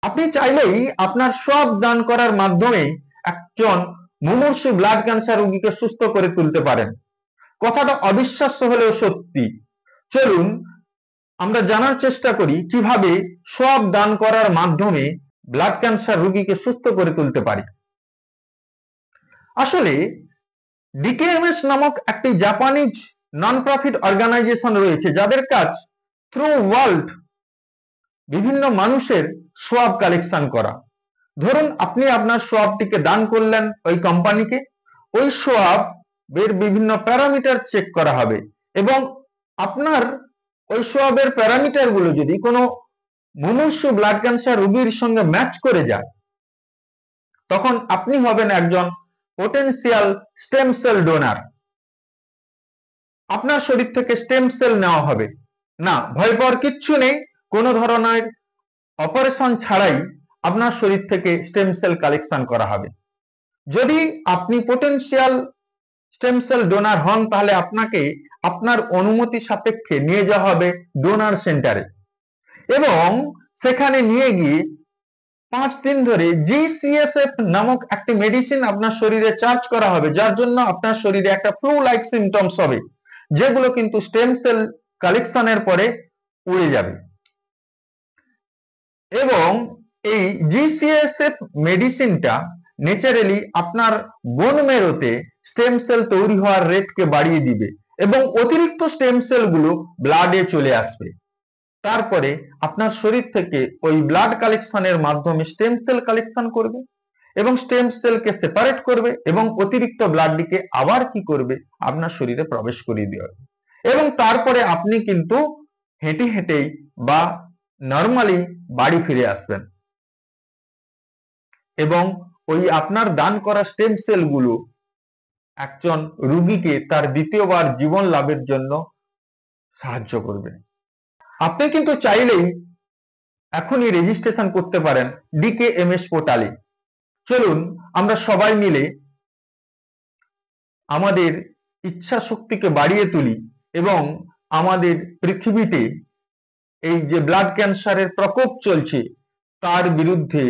আপনি চাইলেই আপনার সব দান করার মাধ্যমে একজন মুমূর্ষু ব্লাড ক্যান্সার রোগীকে সুস্থ করে তুলতে পারেন। কথাটা অবিশ্বাস্য হলেও সত্যি। চলুন আমরা জানার চেষ্টা করি কিভাবে সব দান করার মাধ্যমে ব্লাড ক্যান্সার রোগীকে সুস্থ করে তুলতে পারি। আসলে ডিকেএমএস নামক একটি জাপানিজ নন প্রফিট অর্গানাইজেশন রয়েছে, যাদের কাজ থ্রু ওয়ার্ল্ড বিভিন্ন মানুষের সোয়াব কালেকশন করা। ধরুন আপনি আপনার সোয়াবটিকে দান করলেন ওই কোম্পানিকে, ওই সোয়াব এর বিভিন্ন প্যারামিটার চেক করা হবে এবং আপনার ওই সোয়াবের প্যারামিটার গুলো যদি কোনো মুমূর্ষু ব্লাড ক্যান্সার রোগীর সঙ্গে ম্যাচ করে যায়, তখন আপনি হবেন একজন পোটেনশিয়াল স্টেম সেল ডোনার। আপনার শরীর থেকে স্টেম সেল নেওয়া হবে না, ভয় পাওয়ার কিচ্ছু নেই। কোনো ধরনের অপারেশন ছাড়াই আপনার শরীর থেকে স্টেম সেল কালেকশন করা হবে। যদি আপনি পোটেনশিয়াল স্টেম সেল ডোনার হন, তাহলে আপনাকে আপনার অনুমতি সাপেক্ষে নিয়ে যাওয়া হবে ডোনার সেন্টারে এবং সেখানে নিয়ে গিয়ে 5 দিন ধরে জিসিএসএফ নামক একটি মেডিসিন আপনার শরীরে চার্জ করা হবে, যার জন্য আপনার শরীরে একটা ফ্লু লাইক সিমটমস হবে, যেগুলো কিন্তু স্টেম সেল কালেকশনের পরে উড়ে যাবে। এবং এই জিসিএসএফ মেডিসিনটা ন্যাচারালি আপনার বোন মেরোতে স্টেম সেল তৈরি হওয়ার রেটকে বাড়িয়ে দিবে এবং অতিরিক্ত স্টেম সেলগুলো ব্লাডে চলে আসবে। তারপরে আপনার শরীর থেকে ওই ব্লাড কালেকশনের মাধ্যমে স্টেম সেল কালেকশন করবে এবং স্টেম সেলকে সেপারেট করবে এবং অতিরিক্ত ব্লাডটিকে আবার কি করবে, আপনার শরীরে প্রবেশ করিয়ে দেবে এবং তারপরে আপনি কিন্তু হেঁটে হেঁটেই বা নর্মালি বাড়ি ফিরে আসবেন এবং ওই আপনার দান করা স্টেম সেলগুলো একজন রোগীকে তার দ্বিতীয়বার জীবন লাভের জন্য সাহায্য করবে। আপনি কিন্তু চাইলেই এখনই রেজিস্ট্রেশন করতে পারেন ডিকেএমএস পোর্টালে। চলুন আমরা সবাই মিলে আমাদের ইচ্ছা শক্তিকে বাড়িয়ে তুলি এবং আমাদের পৃথিবীতে এই যে ব্লাড ক্যান্সারের প্রকোপ চলছে তার বিরুদ্ধে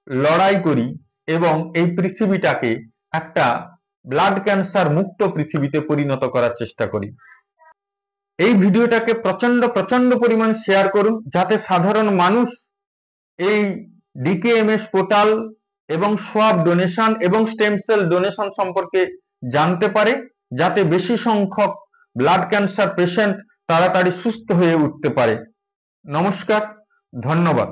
লড়াই করি এবং এই পৃথিবীটাকে একটা ব্লাড ক্যান্সার মুক্ত পৃথিবীতে পরিণত করার চেষ্টা করি। এই ভিডিওটাকে প্রচন্ড পরিমাণ শেয়ার করুন, যাতে সাধারণ মানুষ এই ডিকেএমএস পোর্টাল এবং সোয়াব ডোনেশন এবং স্টেম সেল ডোনেশন সম্পর্কে জানতে পারে, যাতে বেশি সংখ্যক ব্লাড ক্যান্সার পেশেন্ট তাড়াতাড়ি সুস্থ হয়ে উঠতে পারে। নমস্কার, ধন্যবাদ।